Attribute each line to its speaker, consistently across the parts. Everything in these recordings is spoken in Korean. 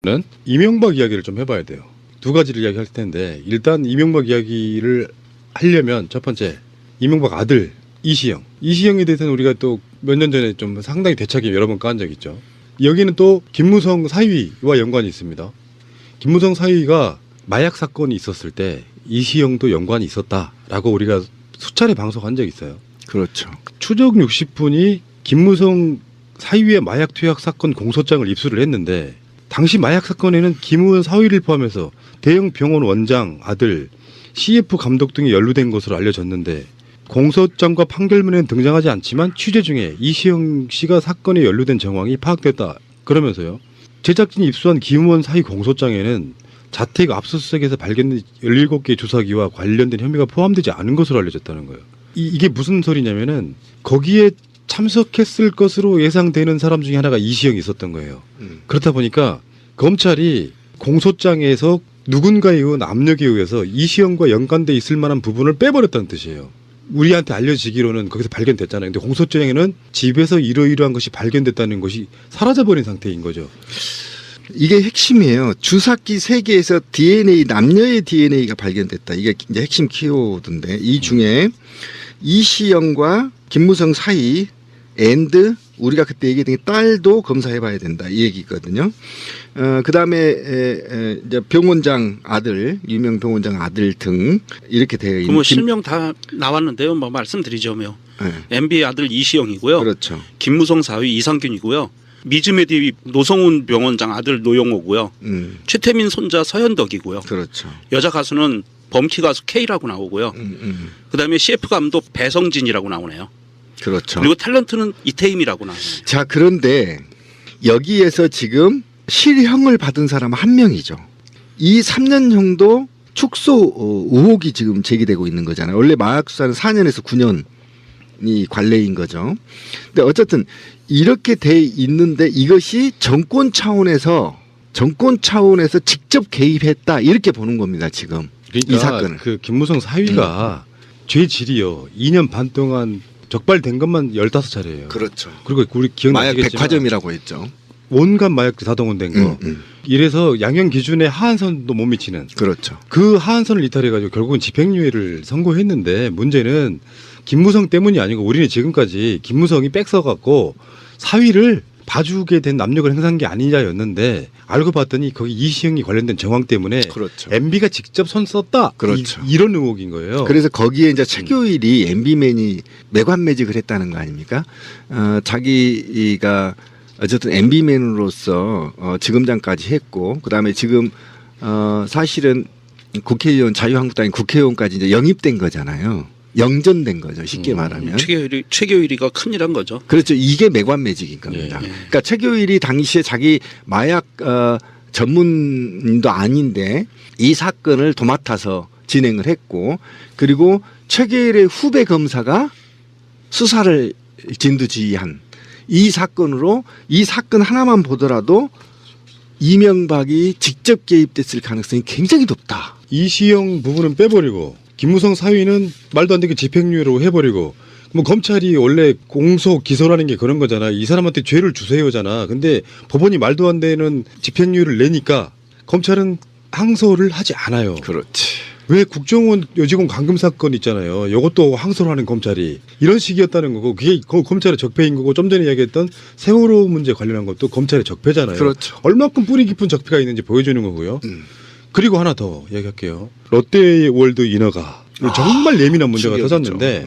Speaker 1: 는 이명박 이야기를 좀 해봐야 돼요. 두 가지를 이야기할 텐데 일단 이명박 이야기를 하려면 첫 번째 이명박 아들 이시영에 대해서는 우리가 또 몇 년 전에 좀 상당히 대차게 여러 번 까한 적이 있죠. 여기는 또 김무성 사위와 연관이 있습니다. 김무성 사위가 마약 사건이 있었을 때 이시영도 연관이 있었다라고 우리가 수차례 방송한 적이 있어요.
Speaker 2: 그렇죠.
Speaker 1: 추적 60분이 김무성 사위의 마약 투약 사건 공소장을 입수를 했는데 당시 마약 사건에는 김우현 사위를 포함해서 대형 병원 원장 아들 CF 감독 등이 연루된 것으로 알려졌는데 공소장과 판결문에는 등장하지 않지만 취재 중에 이시영 씨가 사건에 연루된 정황이 파악됐다 그러면서요. 제작진이 입수한 김우현 사위 공소장에는 자택 압수수색에서 발견된 17개의 주사기와 관련된 혐의가 포함되지 않은 것으로 알려졌다는 거예요. 이게 무슨 소리냐면은 거기에 참석했을 것으로 예상되는 사람 중에 하나가 이시영이 있었던 거예요. 그렇다 보니까 검찰이 공소장에서 누군가에 의한 압력에 의해서 이시영과 연관돼 있을 만한 부분을 빼버렸다는 뜻이에요. 우리한테 알려지기로는 거기서 발견됐잖아요. 근데 공소장에는 집에서 이러이러한 것이 발견됐다는 것이 사라져버린 상태인 거죠.
Speaker 2: 이게 핵심이에요. 주사기 3개에서 DNA, 남녀의 DNA가 발견됐다. 이게 이제 핵심 키워드인데 이 중에 이시영과 김무성 사이 앤드 우리가 그때 얘기했던 게 딸도 검사해봐야 된다 이 얘기거든요. 그다음에 이제 병원장 아들, 유명 병원장 아들 등 이렇게 되어 있는.
Speaker 3: 뭐 실명 다 나왔는데요. 뭐 말씀드리자면 MB의 아들 이시영이고요.
Speaker 2: 그렇죠.
Speaker 3: 김무성 사위 이상균이고요. 미즈메디 노성훈 병원장 아들 노영호고요. 최태민 손자 서현덕이고요.
Speaker 2: 그렇죠.
Speaker 3: 여자 가수는 범키 가수 K라고 나오고요. 그다음에 CF 감독 배성진이라고 나오네요.
Speaker 2: 그렇죠.
Speaker 3: 그리고 탤런트는 이태임이라고 나와요.
Speaker 2: 자, 그런데 여기에서 지금 실형을 받은 사람은 한 명이죠. 이 3년형도 축소 의혹이 지금 제기되고 있는 거잖아요. 원래 마약 수사는 4년에서 9년이 관례인 거죠. 근데 어쨌든 이렇게 돼 있는데 이것이 정권 차원에서 직접 개입했다 이렇게 보는 겁니다. 지금
Speaker 1: 그러니까
Speaker 2: 이 사건을.
Speaker 1: 그 김무성 사위가 죄질이요. 2년 반 동안 적발된 것만 15차례예요.
Speaker 2: 그렇죠.
Speaker 1: 그리고 우리
Speaker 2: 마약
Speaker 1: 기억나시겠지만
Speaker 2: 백화점이라고 했죠.
Speaker 1: 온갖 마약들 다 동원된 거. 이래서 양형 기준에 하한선도 못 미치는.
Speaker 2: 그렇죠.
Speaker 1: 그 하한선을 이탈해가지고 결국은 집행유예를 선고했는데 문제는 김무성 때문이 아니고 우리는 지금까지 김무성이 빽서갖고 사위를 봐주게 된 압력을 행사한 게 아니냐였는데 알고 봤더니 거기 이시영이 관련된 정황 때문에
Speaker 2: 그렇죠.
Speaker 1: MB가 직접 손 썼다.
Speaker 2: 그렇죠.
Speaker 1: 이런 의혹인 거예요.
Speaker 2: 그래서 거기에 이제 최교일이 MB맨이 매관매직을 했다는 거 아닙니까? 자기가 어쨌든 MB맨으로서 지검장까지 했고 그다음에 지금 사실은 국회의원 자유한국당이 국회의원까지 이제 영입된 거잖아요. 영전된 거죠. 쉽게 말하면.
Speaker 3: 최교일이가 큰일한 거죠.
Speaker 2: 그렇죠. 이게 매관매직인 겁니다. 그러니까 최교일이 당시에 자기 마약 전문인도 아닌데 이 사건을 도맡아서 진행을 했고 그리고 최교일의 후배 검사가 수사를 진두지휘한 이 사건으로 이 사건 하나만 보더라도 이명박이 직접 개입됐을 가능성이 굉장히 높다.
Speaker 1: 이시영 부분은 빼버리고 김무성 사위는 말도 안 되게 집행유예로 해버리고 뭐 검찰이 원래 공소 기소라는 게 그런 거잖아. 이 사람한테 죄를 주세요잖아. 근데 법원이 말도 안 되는 집행유예를 내니까 검찰은 항소를 하지 않아요.
Speaker 2: 그렇지.
Speaker 1: 왜 국정원 여직원 감금 사건 있잖아요. 이것도 항소를 하는 검찰이 이런 식이었다는 거고 그게 검찰의 적폐인 거고 좀 전에 이야기했던 세월호 문제 관련한 것도 검찰의 적폐잖아요.
Speaker 2: 그렇죠.
Speaker 1: 얼마큼 뿌리 깊은 적폐가 있는지 보여주는 거고요. 그리고 하나 더 이야기할게요. 롯데월드 인허가 정말 예민한 문제가 터졌는데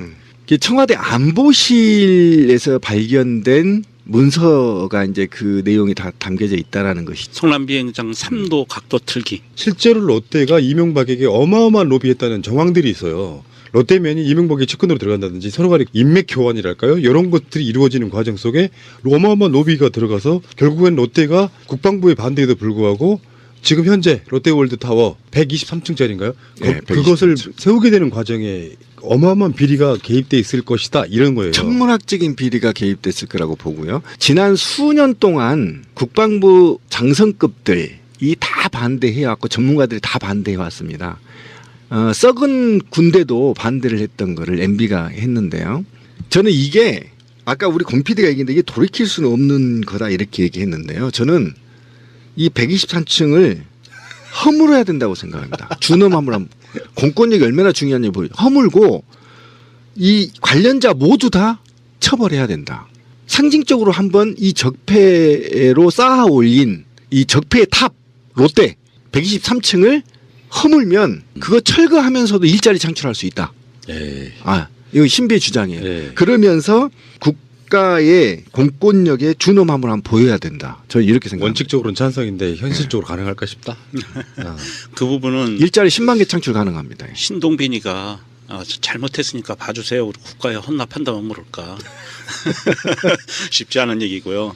Speaker 2: 청와대 안보실에서 발견된 문서가 이제 그 내용이 다 담겨져 있다라는 것이죠.
Speaker 3: 성남 비행장 3도 각도 틀기.
Speaker 1: 실제로 롯데가 이명박에게 어마어마한 로비했다는 정황들이 있어요. 롯데면이 이명박의 측근으로 들어간다든지 서로 간의 인맥 교환이랄까요? 이런 것들이 이루어지는 과정 속에 어마어마한 로비가 들어가서 결국엔 롯데가 국방부의 반대에도 불구하고 지금 현재 롯데월드타워 123층짜리인가요?
Speaker 2: 네,
Speaker 1: 그것을 세우게 되는 과정에 어마어마한 비리가 개입돼 있을 것이다 이런 거예요.
Speaker 2: 천문학적인 비리가 개입됐을 거라고 보고요. 지난 수년 동안 국방부 장성급들이 다 반대해왔고 전문가들이 다 반대해왔습니다. 썩은 군대도 반대를 했던 거를 MB가 했는데요. 저는 이게 아까 우리 권 PD가 얘기했는데 이게 돌이킬 수는 없는 거다 이렇게 얘기했는데요. 저는 이 123층을 허물어야 된다고 생각합니다. 준엄 허물함. 공권력이 얼마나 중요한지 보여요. 허물고 이 관련자 모두 다 처벌해야 된다. 상징적으로 한번 이 적폐로 쌓아 올린 이 적폐의 탑 롯데 123층을 허물면 그거 철거하면서도 일자리 창출할 수 있다.
Speaker 1: 에이.
Speaker 2: 아, 이거 신비의 주장이에요.
Speaker 1: 예.
Speaker 2: 그러면서 국가의 공권력의 준엄함을 한번 보여야 된다. 저는 이렇게 생각합니다.
Speaker 1: 원칙적으로는 찬성인데 현실적으로 가능할까 싶다. 아.
Speaker 3: 그 부분은
Speaker 2: 일자리 10만 개 창출 가능합니다.
Speaker 3: 신동빈이가 잘못했으니까 봐주세요. 우리 국가에 헌납한다면 모를까. 쉽지 않은 얘기고요.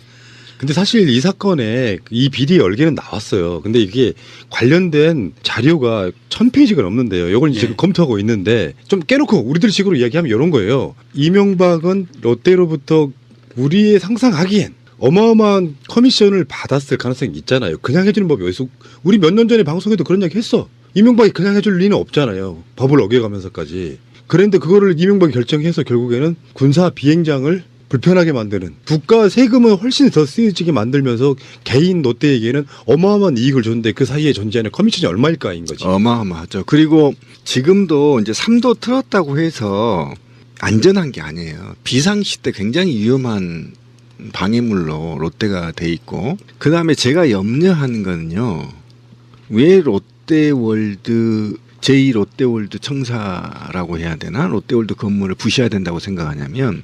Speaker 1: 근데 사실 이 사건에 이 비리 열개는 나왔어요. 근데 이게 관련된 자료가 1000페이지가 넘는데요. 이걸
Speaker 3: 예.
Speaker 1: 지금 검토하고 있는데 좀 깨놓고 우리들 식으로 이야기하면 이런 거예요. 이명박은 롯데로부터 우리의 상상하기엔 어마어마한 커미션을 받았을 가능성이 있잖아요. 그냥 해주는 법이 어디서 우리 몇 년 전에 방송에도 그런 이야기 했어. 이명박이 그냥 해줄 리는 없잖아요. 법을 어겨가면서까지. 그런데 그거를 이명박이 결정해서 결국에는 군사 비행장을 불편하게 만드는 국가 세금은 훨씬 더 쓰여지게 만들면서 개인 롯데에게는 어마어마한 이익을 줬는데 그 사이에 존재하는 커미션이 얼마일까인 거지.
Speaker 2: 어마어마하죠. 그리고 지금도 이제 3도 틀었다고 해서 안전한 게 아니에요. 비상시 때 굉장히 위험한 방해물로 롯데가 돼 있고 그 다음에 제가 염려하는 거는요. 왜 롯데월드 제2롯데월드 청사라고 해야 되나 롯데월드 건물을 부셔야 된다고 생각하냐면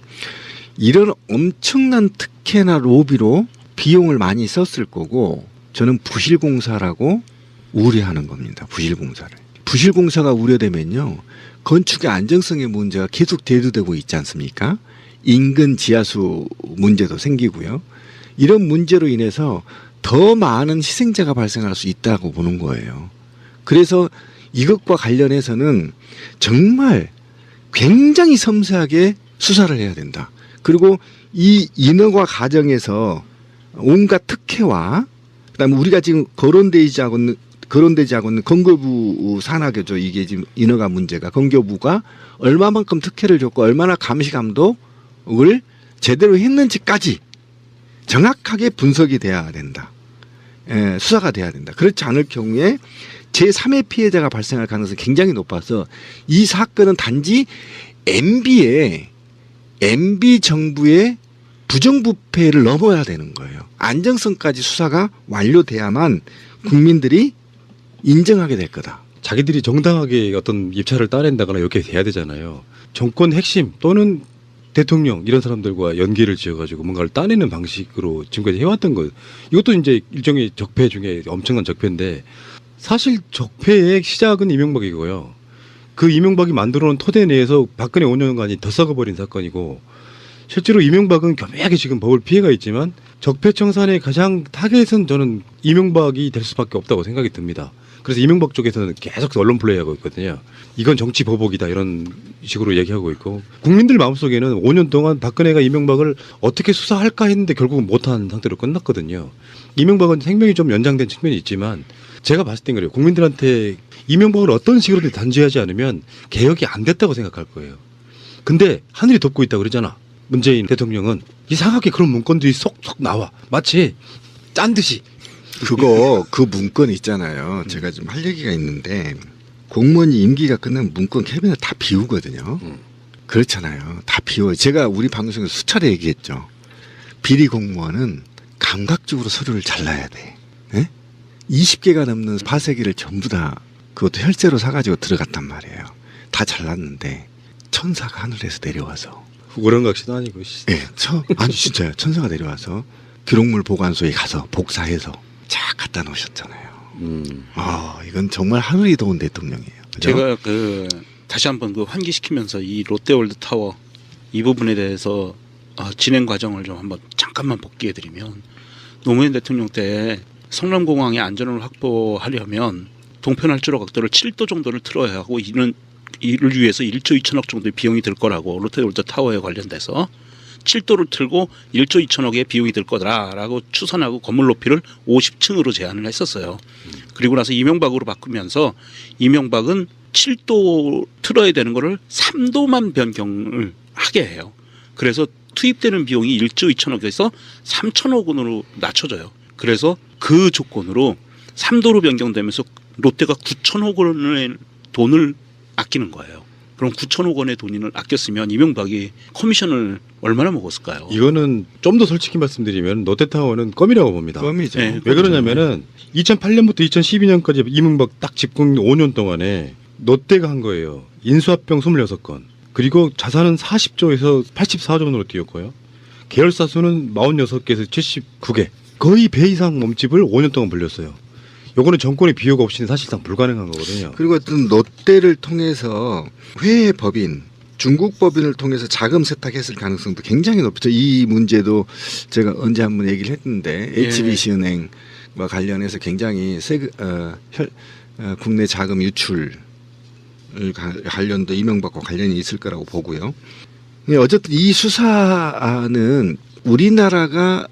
Speaker 2: 이런 엄청난 특혜나 로비로 비용을 많이 썼을 거고 저는 부실공사라고 우려하는 겁니다. 부실공사를. 부실공사가 우려되면요. 건축의 안정성의 문제가 계속 대두되고 있지 않습니까? 인근 지하수 문제도 생기고요. 이런 문제로 인해서 더 많은 희생자가 발생할 수 있다고 보는 거예요. 그래서 이것과 관련해서는 정말 굉장히 섬세하게 수사를 해야 된다. 그리고 이 인허가 과정에서 온갖 특혜와 그다음에 우리가 지금 거론되지 않고 있는 건교부 산하교죠. 이게 지금 인허가 문제가 건교부가 얼마만큼 특혜를 줬고 얼마나 감시감독을 제대로 했는지까지 정확하게 분석이 돼야 된다. 예, 수사가 돼야 된다. 그렇지 않을 경우에 제3의 피해자가 발생할 가능성이 굉장히 높아서 이 사건은 단지 MB 정부의 부정부패를 넘어야 되는 거예요. 안정성까지 수사가 완료돼야만 국민들이 인정하게 될 거다.
Speaker 1: 자기들이 정당하게 어떤 입찰을 따낸다거나 이렇게 돼야 되잖아요. 정권 핵심 또는 대통령 이런 사람들과 연계를 지어가지고 뭔가를 따내는 방식으로 지금까지 해왔던 것. 이것도 이제 일종의 적폐 중에 엄청난 적폐인데 사실 적폐의 시작은 이명박이고요. 그 이명박이 만들어놓은 토대 내에서 박근혜 5년간이 더 썩어버린 사건이고 실제로 이명박은 교묘하게 지금 법을 피해가 있지만 적폐청산의 가장 타겟은 저는 이명박이 될 수밖에 없다고 생각이 듭니다. 그래서 이명박 쪽에서는 계속 언론 플레이하고 있거든요. 이건 정치 보복이다 이런 식으로 얘기하고 있고 국민들 마음속에는 5년 동안 박근혜가 이명박을 어떻게 수사할까 했는데 결국은 못한 상태로 끝났거든요. 이명박은 생명이 좀 연장된 측면이 있지만 제가 봤을 땐 그래요. 국민들한테 이명박을 어떤 식으로든 단죄하지 않으면 개혁이 안 됐다고 생각할 거예요. 근데 하늘이 덮고 있다고 그러잖아. 문재인 대통령은 이상하게 그런 문건들이 쏙쏙 나와. 마치 짠 듯이.
Speaker 2: 그 문건 있잖아요. 제가 좀 할 얘기가 있는데 공무원이 임기가 끝나면 문건 캐비넷 다 비우거든요. 그렇잖아요. 다 비워요. 제가 우리 방송에서 수차례 얘기했죠. 비리 공무원은 감각적으로 서류를 잘라야 돼. 네? 20개가 넘는 파쇄기를 전부 다 그것도 혈세로 사가지고 들어갔단 말이에요. 다 잘랐는데 천사가 하늘에서 내려와서
Speaker 1: 우렁각시도 아니고.
Speaker 2: 예, 아니 진짜요. 천사가 내려와서 기록물 보관소에 가서 복사해서 쫙 갖다 놓으셨잖아요. 이건 정말 하늘이 도운 대통령이에요. 그죠?
Speaker 3: 제가 다시 한번 환기시키면서 이 롯데월드 타워 이 부분에 대해서 진행 과정을 좀 한번 잠깐만 복기해드리면 노무현 대통령 때 성남공항의 안전을 확보하려면 동편활주로 각도를 7도 정도를 틀어야 하고 이를 위해서 1조 2천억 정도의 비용이 들 거라고 롯데월드 타워에 관련돼서 7도를 틀고 1조 2천억의 비용이 들 거다라고 추산하고 건물 높이를 50층으로 제한을 했었어요. 그리고 나서 이명박으로 바꾸면서 이명박은 7도 틀어야 되는 거를 3도만 변경을 하게 해요. 그래서 투입되는 비용이 1조 2천억에서 3천억 원으로 낮춰져요. 그래서 그 조건으로 3도로 변경되면서 롯데가 9천억 원의 돈을 아끼는 거예요. 그럼 9천억 원의 돈을 아꼈으면 이명박이 커미션을 얼마나 먹었을까요?
Speaker 1: 이거는 좀 더 솔직히 말씀드리면 롯데타워는 껌이라고 봅니다.
Speaker 2: 껌이죠.
Speaker 3: 네.
Speaker 1: 왜 그러냐면은 2008년부터 2012년까지 이명박 딱 집권 5년 동안에 롯데가 한 거예요. 인수합병 26건. 그리고 자산은 40조에서 84조 원으로 뛰었고요. 계열사 수는 46개에서 79개. 거의 배 이상 몸집을 5년 동안 벌렸어요. 요거는 정권의 비호가 없이는 사실상 불가능한 거거든요.
Speaker 2: 그리고 어떤 롯데를 통해서 해외 법인, 중국 법인을 통해서 자금 세탁했을 가능성도 굉장히 높죠. 이 문제도 제가 언제 한번 얘기를 했는데
Speaker 3: 예.
Speaker 2: HBC은행과 관련해서 굉장히 국내 자금 유출 관련도 이명박과 관련이 있을 거라고 보고요. 어쨌든 이 수사는 우리나라가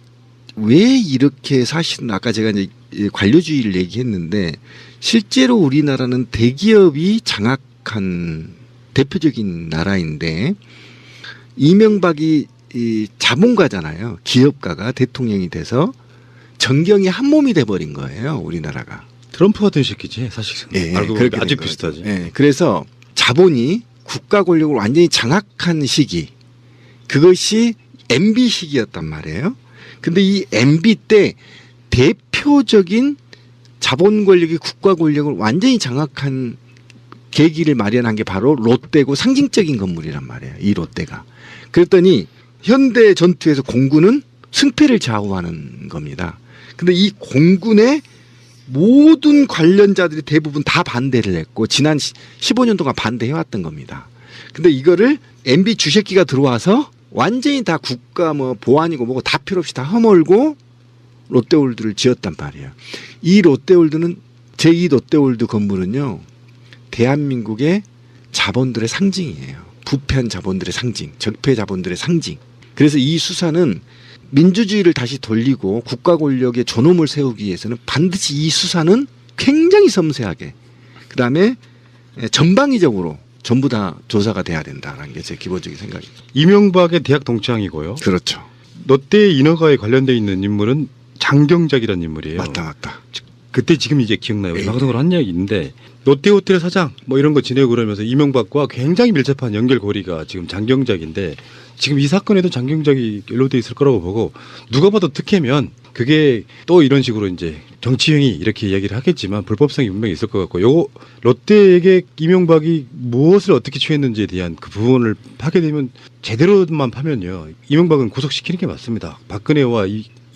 Speaker 2: 왜 이렇게 사실은 아까 제가 이제 관료주의를 얘기했는데 실제로 우리나라는 대기업이 장악한 대표적인 나라인데 이명박이 이 자본가잖아요. 기업가가 대통령이 돼서 정경이 한 몸이 돼버린 거예요. 우리나라가.
Speaker 1: 트럼프 같은 새끼지 사실상.
Speaker 2: 예,
Speaker 1: 알고
Speaker 2: 그렇게
Speaker 1: 보면 아주
Speaker 2: 된 거죠.
Speaker 1: 비슷하지.
Speaker 2: 예, 그래서 자본이 국가 권력을 완전히 장악한 시기, 그것이 MB 시기였단 말이에요. 근데 이 MB 때 대표적인 자본 권력이 국가 권력을 완전히 장악한 계기를 마련한 게 바로 롯데고 상징적인 건물이란 말이에요. 이 롯데가. 그랬더니 현대 전투에서 공군은 승패를 좌우하는 겁니다. 근데 이 공군의 모든 관련자들이 대부분 다 반대를 했고 지난 15년 동안 반대해왔던 겁니다. 근데 이거를 MB 주새끼가 들어와서 완전히 다 국가 뭐 보안이고 뭐고 다 필요 없이 다 허물고 롯데월드를 지었단 말이에요. 이 롯데월드는 제2 롯데월드 건물은요. 대한민국의 자본들의 상징이에요. 부패한 자본들의 상징, 적폐 자본들의 상징. 그래서 이 수사는 민주주의를 다시 돌리고 국가 권력의 존엄을 세우기 위해서는 반드시 이 수사는 굉장히 섬세하게 그다음에 전방위적으로 전부 다 조사가 돼야 된다는 게 제 기본적인 생각입니다.
Speaker 1: 이명박의 대학 동창이고요.
Speaker 2: 그렇죠.
Speaker 1: 롯데 인허가에 관련돼 있는 인물은 장경작이라는 인물이에요.
Speaker 2: 맞다.
Speaker 1: 그때 지금 이제 기억나요.
Speaker 2: 예.
Speaker 1: 방송을 한 이야기 있는데 롯데호텔 사장 뭐 이런 거 지내고 그러면서 이명박과 굉장히 밀접한 연결고리가 지금 장경작인데 지금 이 사건에도 장경작이 연루돼 있을 거라고 보고 누가 봐도 특혜면 그게 또 이런 식으로 이제 정치행위 이렇게 이야기를 하겠지만 불법성이 분명히 있을 것 같고 요거 롯데에게 이명박이 무엇을 어떻게 취했는지에 대한 그 부분을 파게 되면 제대로만 파면요. 이명박은 구속시키는 게 맞습니다. 박근혜와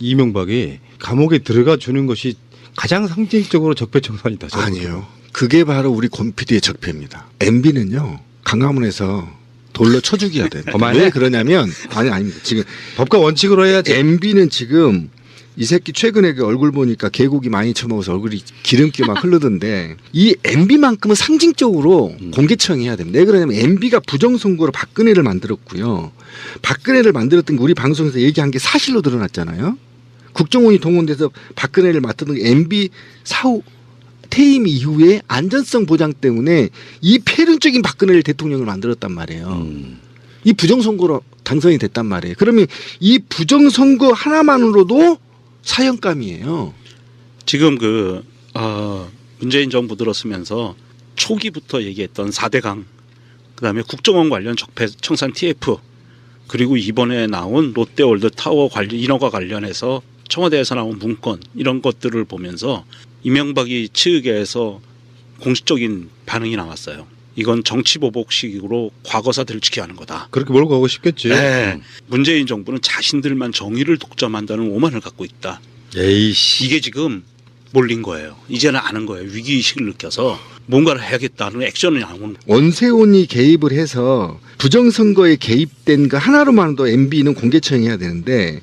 Speaker 1: 이명박이 감옥에 들어가 주는 것이 가장 상징적으로 적폐청산이다.
Speaker 2: 아니에요. 그게 바로 우리 권PD의 적폐입니다. MB는요. 강화문에서 돌로 쳐 죽여야 돼요. 왜 그러냐면 아닙니다. 지금
Speaker 1: 법과 원칙으로 해야지.
Speaker 2: MB는 지금 이 새끼 최근에 그 얼굴 보니까 개고기 많이 처먹어서 얼굴이 기름기 막 흐르던데 이 MB만큼은 상징적으로 공개 처형해야 됩니다. 왜 그러냐면 MB가 부정선거로 박근혜를 만들었고요. 박근혜를 만들었던 게 우리 방송에서 얘기한 게 사실로 드러났잖아요. 국정원이 동원돼서 박근혜를 맡았던 게 MB 사후 퇴임 이후에 안전성 보장 때문에 이 폐륜적인 박근혜를 대통령을 만들었단 말이에요. 이 부정선거로 당선이 됐단 말이에요. 그러면 이 부정선거 하나만으로도 사형감이에요.
Speaker 3: 지금 문재인 정부 들었으면서 초기부터 얘기했던 4대강, 그다음에 국정원 관련 적폐 청산 TF, 그리고 이번에 나온 롯데월드 타워 관련 인허가 관련해서 청와대에서 나온 문건 이런 것들을 보면서 이명박이 측에서 공식적인 반응이 나왔어요. 이건 정치보복식으로 과거사들을 지켜하는 거다.
Speaker 1: 그렇게 몰고 가고 싶겠지.
Speaker 3: 네. 문재인 정부는 자신들만 정의를 독점한다는 오만을 갖고 있다.
Speaker 1: 에이씨.
Speaker 3: 이게 지금 몰린 거예요. 이제는 아는 거예요. 위기의식을 느껴서 뭔가를 해야겠다는 액션이 나오는.
Speaker 2: 원세훈이 개입을 해서 부정선거에 개입된 거 하나로만도 MB는 공개 처형해야 되는데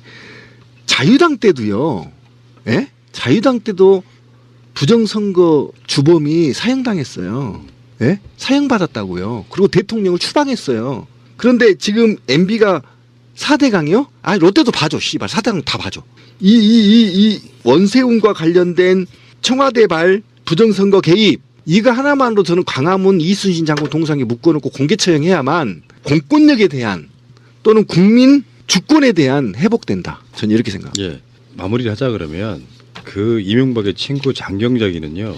Speaker 2: 자유당 때도요. 예? 자유당 때도 부정선거 주범이 사형당했어요. 예? 사형받았다고요. 그리고 대통령을 추방했어요. 그런데 지금 MB가 4대강이요? 아니 롯데도 봐줘. 씨발 4대강 다 봐줘. 이 원세훈과 관련된 청와대발 부정선거 개입 이거 하나만으로 저는 광화문 이순신 장군 동상에 묶어놓고 공개 처형해야만 공권력에 대한 또는 국민 주권에 대한 회복된다. 저는 이렇게 생각합니다.
Speaker 1: 예. 마무리를 하자 그러면 그 이명박의 친구 장경작이는요.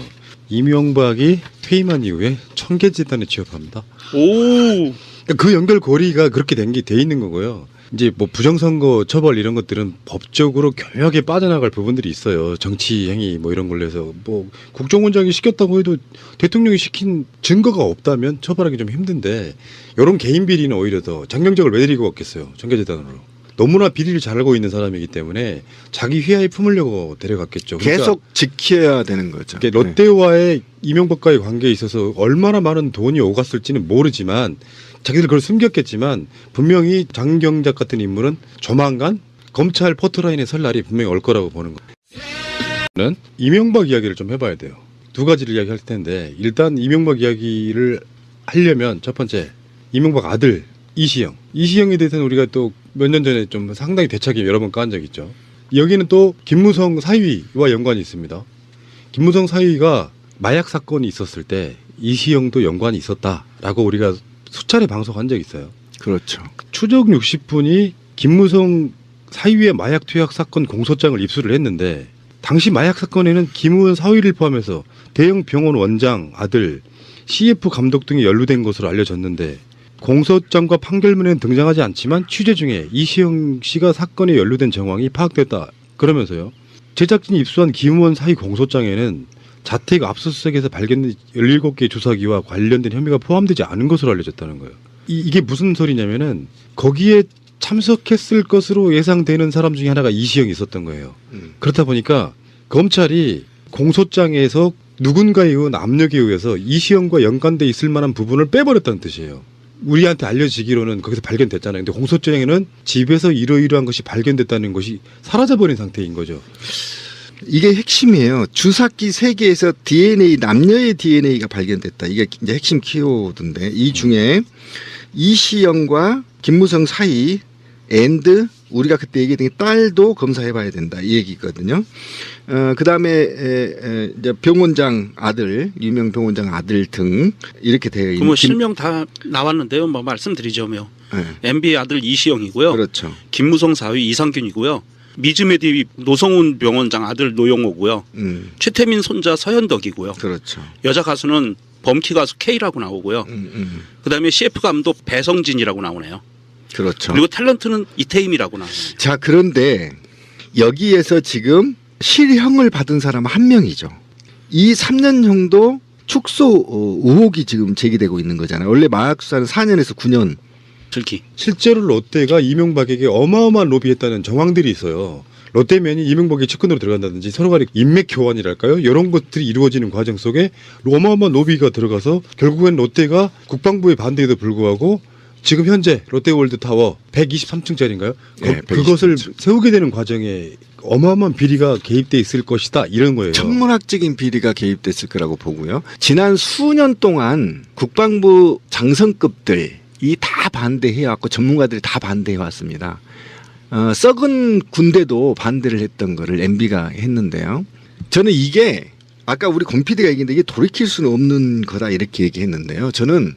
Speaker 1: 이명박이 퇴임한 이후에 청계재단에 취업합니다.
Speaker 3: 오.
Speaker 1: 그 연결고리가 그렇게 된 게 돼 있는 거고요. 이제 뭐 부정선거 처벌 이런 것들은 법적으로 교묘하게 빠져나갈 부분들이 있어요. 정치 행위 뭐 이런 걸로 해서 뭐 국정원장이 시켰다고 해도 대통령이 시킨 증거가 없다면 처벌하기 좀 힘든데 이런 개인 비리는 오히려 더 장경작을 왜 데리고 갔겠어요. 청계재단으로. 너무나 비리를 잘 알고 있는 사람이기 때문에 자기 휘하에 품으려고 데려갔겠죠. 그러니까
Speaker 2: 계속 지켜야 되는 거죠.
Speaker 1: 그러니까 롯데와의 이명박과의 관계에 있어서 얼마나 많은 돈이 오갔을지는 모르지만 자기들 그걸 숨겼겠지만 분명히 장경작 같은 인물은 조만간 검찰 포트라인에 설 날이 분명히 올 거라고 보는 거는 이명박 이야기를 좀 해봐야 돼요. 두 가지를 이야기할 텐데 일단 이명박 이야기를 하려면 첫 번째 이명박 아들 이시영. 이시영에 대해서는 우리가 또 몇 년 전에 좀 상당히 대차게 여러 번 깐 적 있죠. 여기는 또 김무성 사위와 연관이 있습니다. 김무성 사위가 마약 사건이 있었을 때 이시영도 연관이 있었다라고 우리가 수차례 방송한 적이 있어요.
Speaker 2: 그렇죠.
Speaker 1: 추적 60분이 김무성 사위의 마약 투약 사건 공소장을 입수를 했는데 당시 마약 사건에는 김우원 사위를 포함해서 대형 병원 원장 아들 CF 감독 등이 연루된 것으로 알려졌는데 공소장과 판결문에는 등장하지 않지만 취재 중에 이시영 씨가 사건에 연루된 정황이 파악됐다. 그러면서요. 제작진이 입수한 김우원 사위 공소장에는 자택 압수수색에서 발견된 17개의 주사기와 관련된 혐의가 포함되지 않은 것으로 알려졌다는 거예요. 이게 무슨 소리냐면은 거기에 참석했을 것으로 예상되는 사람 중에 하나가 이시영이 있었던 거예요. 그렇다 보니까 검찰이 공소장에서 누군가에 의한 압력에 의해서 이시영과 연관돼 있을 만한 부분을 빼버렸다는 뜻이에요. 우리한테 알려지기로는 거기서 발견됐잖아요. 근데 공소장에는 집에서 이러이러한 것이 발견됐다는 것이 사라져버린 상태인 거죠.
Speaker 2: 이게 핵심이에요. 주사기 3개에서 DNA, 남녀의 DNA가 발견됐다. 이게 이제 핵심 키워드인데 이 중에 이시영과 김무성 사이 앤드 우리가 그때 얘기했던 게 딸도 검사해봐야 된다. 이 얘기거든요. 그다음에 이제 병원장 아들, 유명 병원장 아들 등 이렇게 되어 있는.
Speaker 3: 뭐 실명 다 나왔는데요. 뭐 말씀드리자면 MB 아들 이시영이고요.
Speaker 2: 그렇죠.
Speaker 3: 김무성 사위 이상균이고요. 미즈메디 노성훈 병원장 아들 노영호고요. 최태민 손자 서현덕이고요.
Speaker 2: 그렇죠.
Speaker 3: 여자 가수는 범키 가수 K라고 나오고요. 그다음에 CF 감독 배성진이라고 나오네요.
Speaker 2: 그렇죠.
Speaker 3: 그리고 탤런트는 이태임이라고 나와요.
Speaker 2: 자, 그런데 여기에서 지금 실형을 받은 사람은 한 명이죠. 이 3년형도 축소 의혹이 지금 제기되고 있는 거잖아요. 원래 마약 수사는 4년에서 9년.
Speaker 3: 들키.
Speaker 1: 실제로 롯데가 이명박에게 어마어마한 로비했다는 정황들이 있어요. 롯데면이 이명박의 측근으로 들어간다든지 서로 간의 인맥 교환이랄까요? 이런 것들이 이루어지는 과정 속에 어마어마한 로비가 들어가서 결국엔 롯데가 국방부의 반대에도 불구하고 지금 현재 롯데월드타워 123층짜리인가요?
Speaker 2: 네,
Speaker 1: 그것을
Speaker 2: 123층.
Speaker 1: 세우게 되는 과정에 어마어마한 비리가 개입돼 있을 것이다 이런 거예요.
Speaker 2: 천문학적인 비리가 개입됐을 거라고 보고요. 지난 수년 동안 국방부 장성급들이 다 반대해왔고 전문가들이 다 반대해왔습니다. 썩은 군대도 반대를 했던 거를 MB가 했는데요. 저는 이게 아까 우리 권 PD가 얘기했는데 이게 돌이킬 수는 없는 거다 이렇게 얘기했는데요. 저는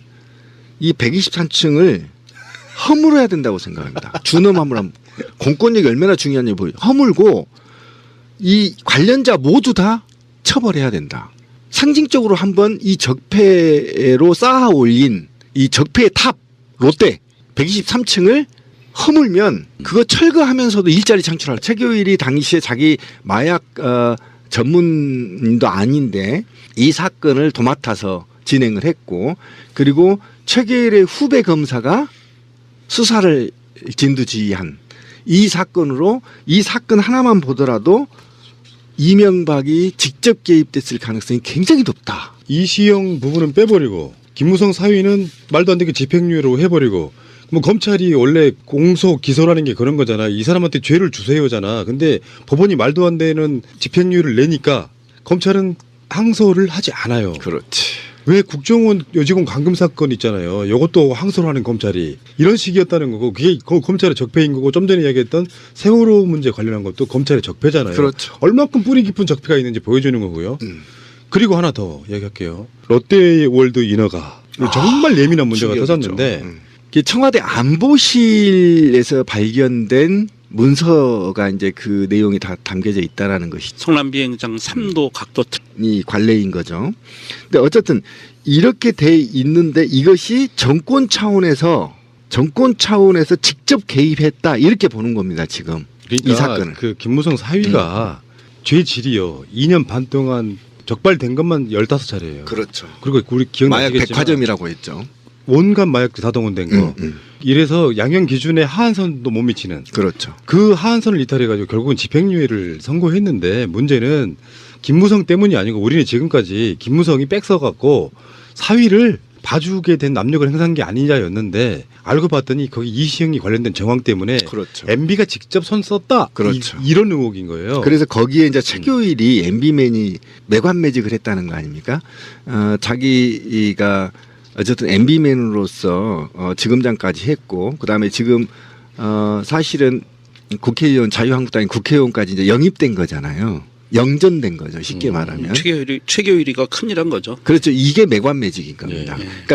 Speaker 2: 이 123층을 허물어야 된다고 생각합니다. 준엄함을 공권력이 얼마나 중요한지 보여요. 허물고 이 관련자 모두 다 처벌해야 된다. 상징적으로 한번 이 적폐로 쌓아 올린 이 적폐의 탑 롯데 123층을 허물면 그거 철거하면서도 일자리 창출할. 최교일이 당시에 자기 마약 전문도 아닌데 이 사건을 도맡아서 진행을 했고 그리고 최계일의 후배 검사가 수사를 진두지휘한 이 사건으로 이 사건 하나만 보더라도 이명박이 직접 개입됐을 가능성이 굉장히 높다.
Speaker 1: 이시영 부분은 빼버리고 김무성 사위는 말도 안 되게 집행유예로 해버리고 뭐 검찰이 원래 공소 기소라는 게 그런 거잖아. 이 사람한테 죄를 주세요잖아. 근데 법원이 말도 안 되는 집행유예를 내니까 검찰은 항소를 하지 않아요.
Speaker 2: 그렇지.
Speaker 1: 왜 국정원 여직원 감금 사건 있잖아요. 이것도 항소를 하는 검찰이 이런 식이었다는 거고 그게 검찰의 적폐인 거고 좀 전에 이야기했던 세월호 문제 관련한 것도 검찰의 적폐잖아요.
Speaker 2: 그렇죠.
Speaker 1: 얼마큼 뿌리 깊은 적폐가 있는지 보여주는 거고요. 그리고 하나 더 이야기할게요. 롯데월드 인허가 정말 예민한 문제가 터졌는데
Speaker 2: 청와대 안보실에서 발견된 문서가 이제 그 내용이 다 담겨져 있다라는 것이
Speaker 3: 성남 비행장 3도 각도
Speaker 2: 이 관례인 거죠. 근데 어쨌든 이렇게 돼 있는데 이것이 정권 차원에서 직접 개입했다 이렇게 보는 겁니다. 지금
Speaker 1: 그러니까
Speaker 2: 이 사건을.
Speaker 1: 그 김무성 사위가 죄질이요. 2년 반 동안 적발된 것만 15차례예요.
Speaker 2: 그렇죠.
Speaker 1: 그리고 우리
Speaker 2: 마약
Speaker 1: 기억나시겠지만
Speaker 2: 백화점이라고 했죠.
Speaker 1: 온갖 마약들 다 동원된 거. 이래서 양형 기준에 하한선도 못 미치는
Speaker 2: 그렇죠.
Speaker 1: 그 하한선을 이탈해가지고 결국은 집행유예를 선고했는데 문제는 김무성 때문이 아니고 우리는 지금까지 김무성이 빽서갖고 사위를 봐주게 된 압력을 행사한 게 아니냐였는데 알고 봤더니 거기 이시영이 관련된 정황 때문에
Speaker 2: 그렇죠.
Speaker 1: MB가 직접 손 썼다.
Speaker 2: 그렇죠.
Speaker 1: 이런 의혹인 거예요.
Speaker 2: 그래서 거기에 이제 최교일이 MB맨이 매관매직을 했다는 거 아닙니까? 자기가 어쨌든 MB맨으로서 지검장까지 했고 그다음에 지금 사실은 국회의원 자유한국당이 국회의원까지 이제 영입된 거잖아요. 영전된 거죠. 쉽게 말하면.
Speaker 3: 최교일이가 큰일한 거죠.
Speaker 2: 그렇죠. 이게 매관매직인 겁니다.
Speaker 3: 예.
Speaker 2: 그러니까